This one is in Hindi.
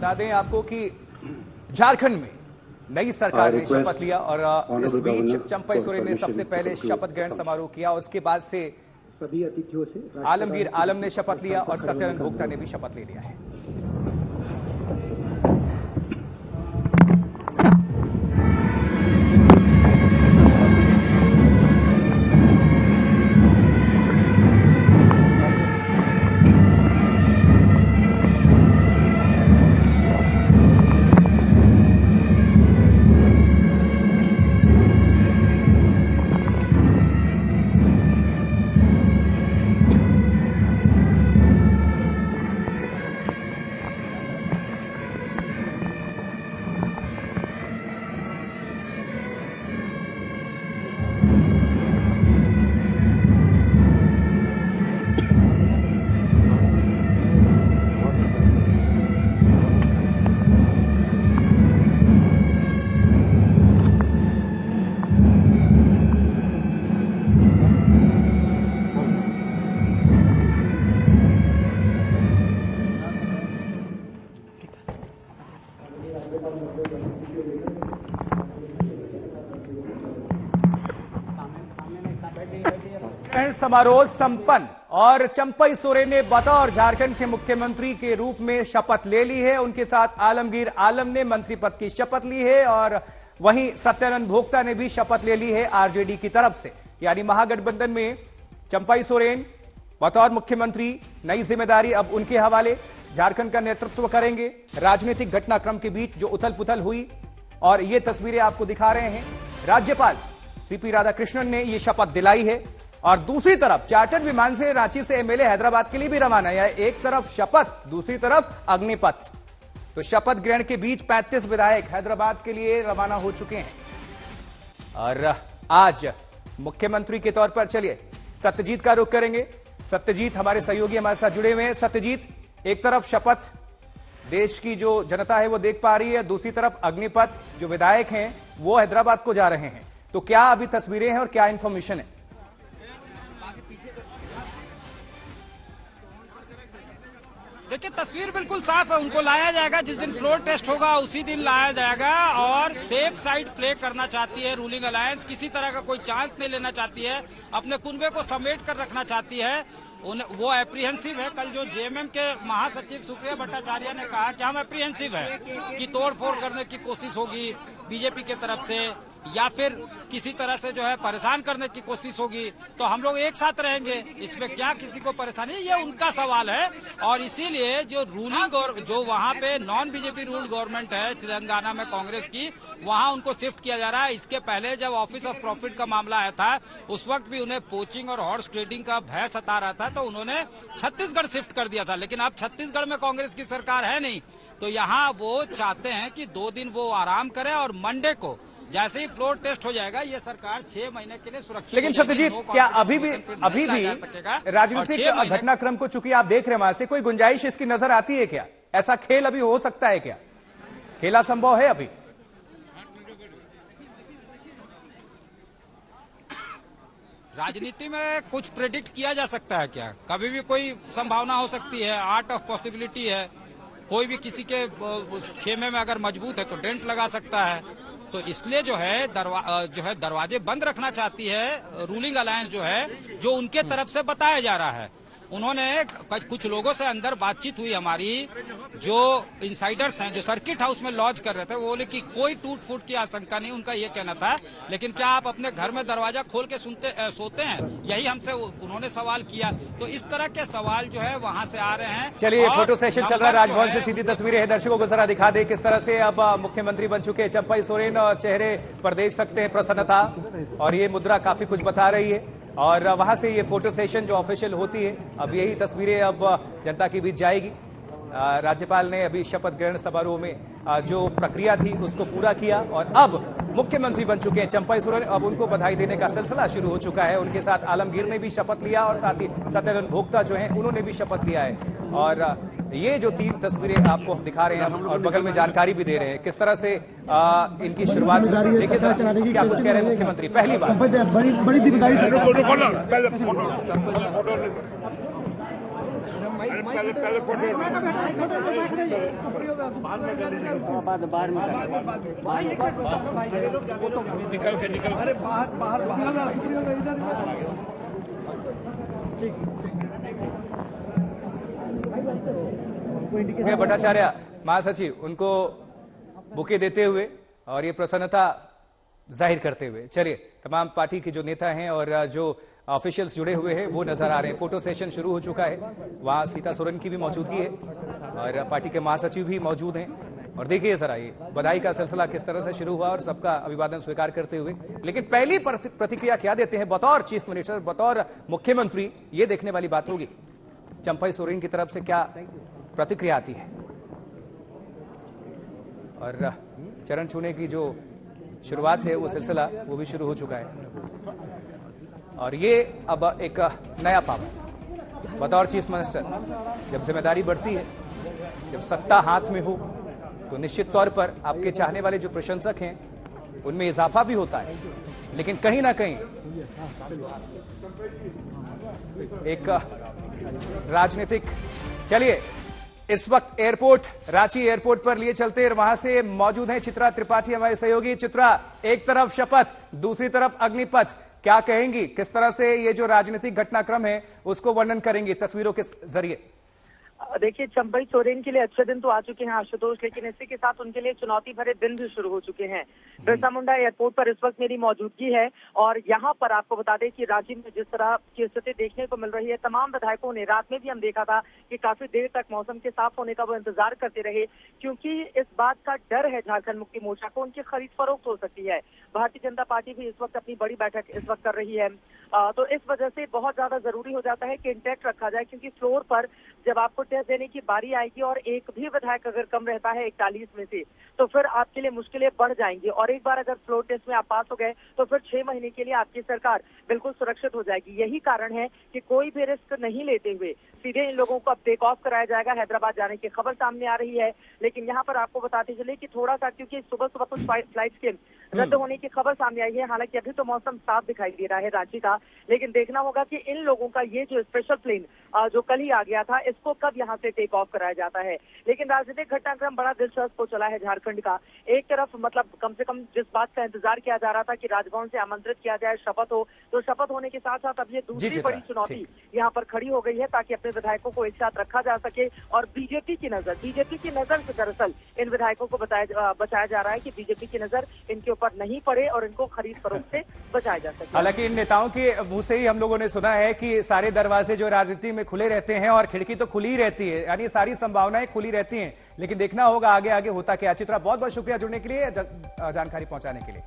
बता दें आपको कि झारखंड में नई सरकार ने शपथ लिया और इस बीच चंपई सोरेन ने सबसे पहले शपथ ग्रहण समारोह किया और उसके बाद से सभी अतिथियों से आलमगीर आलम ने शपथ लिया और सत्यानंद भोक्ता ने भी शपथ ले लिया है। समारोह संपन्न और चंपई सोरेन ने बतौर झारखंड के मुख्यमंत्री के रूप में शपथ ले ली है। उनके साथ आलमगीर आलम ने मंत्री पद की शपथ ली है और वहीं सत्यानंद भोक्ता ने भी शपथ ले ली है आरजेडी की तरफ से। यानी महागठबंधन में चंपई सोरेन बतौर मुख्यमंत्री, नई जिम्मेदारी अब उनके हवाले, झारखंड का नेतृत्व करेंगे। राजनीतिक घटनाक्रम के बीच जो उथल पुथल हुई और ये तस्वीरें आपको दिखा रहे हैं, राज्यपाल सीपी राधाकृष्णन ने ये शपथ दिलाई है और दूसरी तरफ चार्टर्ड विमान से रांची से एमएलए हैदराबाद के लिए भी रवाना है। एक तरफ शपथ, दूसरी तरफ अग्निपथ। तो शपथ ग्रहण के बीच 35 विधायक हैदराबाद के लिए रवाना हो चुके हैं और आज मुख्यमंत्री के तौर पर चलिए सत्यजीत का रुख करेंगे। सत्यजीत हमारे सहयोगी हमारे साथ जुड़े हुए हैं। सत्यजीत, एक तरफ शपथ देश की जो जनता है वो देख पा रही है, दूसरी तरफ अग्निपथ, जो विधायक हैं वो हैदराबाद को जा रहे हैं। तो क्या अभी तस्वीरें हैं और क्या इंफॉर्मेशन है? देखिए, तस्वीर बिल्कुल साफ है। उनको लाया जाएगा जिस दिन फ्लोर टेस्ट होगा उसी दिन लाया जाएगा और सेफ साइड प्ले करना चाहती है रूलिंग अलायंस। किसी तरह का कोई चांस नहीं लेना चाहती है, अपने कुनबे को समेट कर रखना चाहती है। वो एप्रीहेंसिव है। कल जो जेएमएम के महासचिव सुप्रिया भट्टाचार्य ने कहा कि हम एप्रीहेंसिव है कि तोड़फोड़ करने की कोशिश होगी बीजेपी के तरफ से या फिर किसी तरह से जो है परेशान करने की कोशिश होगी, तो हम लोग एक साथ रहेंगे, इसमें क्या किसी को परेशानी, ये उनका सवाल है। और इसीलिए जो रूलिंग जो वहां पे नॉन बीजेपी रूल्ड गवर्नमेंट है तेलंगाना में कांग्रेस की, वहां उनको शिफ्ट किया जा रहा है। इसके पहले जब ऑफिस ऑफ प्रॉफिट का मामला आया था उस वक्त भी उन्हें पोचिंग और हॉर्स ट्रेडिंग का भय सता रहा था, तो उन्होंने छत्तीसगढ़ शिफ्ट कर दिया था। लेकिन अब छत्तीसगढ़ में कांग्रेस की सरकार है नहीं, तो यहाँ वो चाहते हैं कि 2 दिन वो आराम करें और मंडे को जैसे ही फ्लोर टेस्ट हो जाएगा ये सरकार 6 महीने के लिए सुरक्षित। लेकिन सत्यजीत, क्या अभी भी राजनीतिक घटनाक्रम को चूंकि आप देख रहे हैं वहां से, कोई गुंजाइश इसकी नजर आती है क्या? ऐसा खेल अभी हो सकता है क्या? खेला संभव है अभी? राजनीति में कुछ प्रेडिक्ट किया जा सकता है क्या? कभी भी कोई संभावना हो सकती है, आर्ट ऑफ पॉसिबिलिटी है। कोई भी किसी के खेमे में अगर मजबूत है तो डेंट लगा सकता है। तो इसलिए जो है दरवाजे बंद रखना चाहती है रूलिंग अलायंस, जो उनके तरफ से बताया जा रहा है। उन्होंने कुछ लोगों से अंदर बातचीत हुई हमारी, जो इनसाइडर्स हैं जो सर्किट हाउस में लॉज कर रहे थे, वो बोले कि कोई टूट फूट की आशंका नहीं, उनका ये कहना था। लेकिन क्या आप अपने घर में दरवाजा खोल के सोते हैं, यही हमसे उन्होंने सवाल किया। तो इस तरह के सवाल जो है वहां से आ रहे हैं। चलिए, फोटो सेशन चल रहा है राजभवन से, सीधी तस्वीरें हैं, दर्शकों को जरा दिखा दे किस तरह से अब मुख्यमंत्री बन चुके चंपई सोरेन और चेहरे पर देख सकते हैं प्रसन्नता और ये मुद्रा काफी कुछ बता रही है। और वहां से ये फोटो सेशन जो ऑफिशियल होती है, अब यही तस्वीरें अब जनता के बीच जाएगी। राज्यपाल ने अभी शपथ ग्रहण समारोह में जो प्रक्रिया थी उसको पूरा किया और अब मुख्यमंत्री बन चुके हैं चंपई सोरेन। अब उनको बधाई देने का सिलसिला शुरू हो चुका है। उनके साथ आलमगीर ने भी शपथ लिया और साथ ही सत्यानंद भोक्ता जो हैं उन्होंने भी शपथ लिया है। और ये जो 3 तस्वीरें आपको दिखा रहे हैं और बगल में जानकारी भी दे रहे हैं किस तरह से इनकी शुरुआत हुई। देखिए क्या कुछ कह रहे हैं मुख्यमंत्री। पहली बार बड़ी जिम्मेदारी भट्टाचार्य महासचिव उनको बुके देते हुए और ये प्रसन्नता जाहिर करते हुए, चलिए तमाम पार्टी के जो नेता हैं और जो ऑफिशियल्स जुड़े हुए हैं वो नजर आ रहे हैं। फोटो सेशन शुरू हो चुका है, वहां सीता सोरेन की भी मौजूदगी है और पार्टी के महासचिव भी मौजूद हैं। और देखिए जरा ये बधाई का सिलसिला किस तरह से शुरू हुआ और सबका अभिवादन स्वीकार करते हुए। लेकिन पहली प्रतिक्रिया क्या देते हैं बतौर चीफ मिनिस्टर, बतौर मुख्यमंत्री, ये देखने वाली बात होगी चंपई सोरेन की तरफ से क्या प्रतिक्रिया आती है। और चरण छूने की जो शुरुआत है वो सिलसिला वो भी शुरू हो चुका है और ये अब एक नया पाव बतौर चीफ मिनिस्टर, जब जिम्मेदारी बढ़ती है, जब सत्ता हाथ में हो तो निश्चित तौर पर आपके चाहने वाले जो प्रशंसक हैं उनमें इजाफा भी होता है, लेकिन कहीं ना कहीं एक राजनीतिक, चलिए इस वक्त एयरपोर्ट, रांची एयरपोर्ट पर लिए चलते हैं। वहां से मौजूद हैं चित्रा त्रिपाठी हमारे सहयोगी। चित्रा, एक तरफ शपथ, दूसरी तरफ अग्निपथ, क्या कहेंगी, किस तरह से ये जो राजनीतिक घटनाक्रम है उसको वर्णन करेंगी तस्वीरों के जरिए? देखिए, चंपई सोरेन के लिए अच्छे दिन तो आ चुके हैं आशुतोष, लेकिन इसी के साथ उनके लिए चुनौती भरे दिन भी शुरू हो चुके हैं। बिरसा मुंडा एयरपोर्ट पर इस वक्त मेरी मौजूदगी है और यहाँ पर आपको बता दें कि रांची में जिस तरह की स्थिति देखने को मिल रही है, तमाम विधायकों ने, रात में भी हम देखा था कि काफी देर तक मौसम के साफ होने का वो इंतजार करते रहे, क्योंकि इस बात का डर है झारखंड मुक्ति मोर्चा को उनकी खरीद फरोख्त हो सकती है। भारतीय जनता पार्टी भी इस वक्त अपनी बड़ी बैठक इस वक्त कर रही है, तो इस वजह से बहुत ज्यादा जरूरी हो जाता है कि इंटैक्ट रखा जाए, क्योंकि फ्लोर पर जब आपको टेस्ट देने की बारी आएगी और एक भी विधायक अगर कम रहता है 41 में से, तो फिर आपके लिए मुश्किलें बढ़ जाएंगी। और एक बार अगर फ्लोर टेस्ट में आप पास हो गए तो फिर 6 महीने के लिए आपकी सरकार बिल्कुल सुरक्षित हो जाएगी। यही कारण है कि कोई भी रिस्क नहीं लेते हुए सीधे इन लोगों को अब टेक ऑफ कराया जाएगा। हैदराबाद जाने की खबर सामने आ रही है, लेकिन यहाँ पर आपको बताते चले कि थोड़ा सा, क्योंकि सुबह सुबह कुछ फ्लाइट्स के रद्द होने की खबर सामने आई है। हालांकि अभी तो मौसम साफ दिखाई दे रहा है रांची का, लेकिन देखना होगा कि इन लोगों का ये जो स्पेशल प्लेन जो कल ही आ गया था, इसको कब यहाँ से टेक ऑफ कराया जाता है। लेकिन राजनीतिक घटनाक्रम बड़ा दिलचस्प हो चला है झारखंड का। एक तरफ मतलब कम से कम जिस बात का इंतजार किया जा रहा था कि राजभवन से आमंत्रित किया जाए, शपथ हो, तो शपथ होने के साथ साथ अब ये दूसरी बड़ी चुनौती यहाँ पर खड़ी हो गई है, ताकि अपने विधायकों को एक साथ रखा जा सके। और बीजेपी की नजर से दरअसल इन विधायकों को बचाया जा रहा है कि बीजेपी की नजर इनके ऊपर नहीं पड़े और इनको खरीद फरोख्त से बचाया जा सके। हालांकि इन नेताओं के मुंह से ही हम लोगों ने सुना है कि सारे दरवाजे जो राजनीति में खुले रहते हैं और खिड़की तो खुली ही रहती है, यानी सारी संभावनाएं खुली रहती हैं, लेकिन देखना होगा आगे आगे होता क्या। चित्रा, बहुत बहुत शुक्रिया जुड़ने के लिए, जानकारी पहुंचाने के लिए।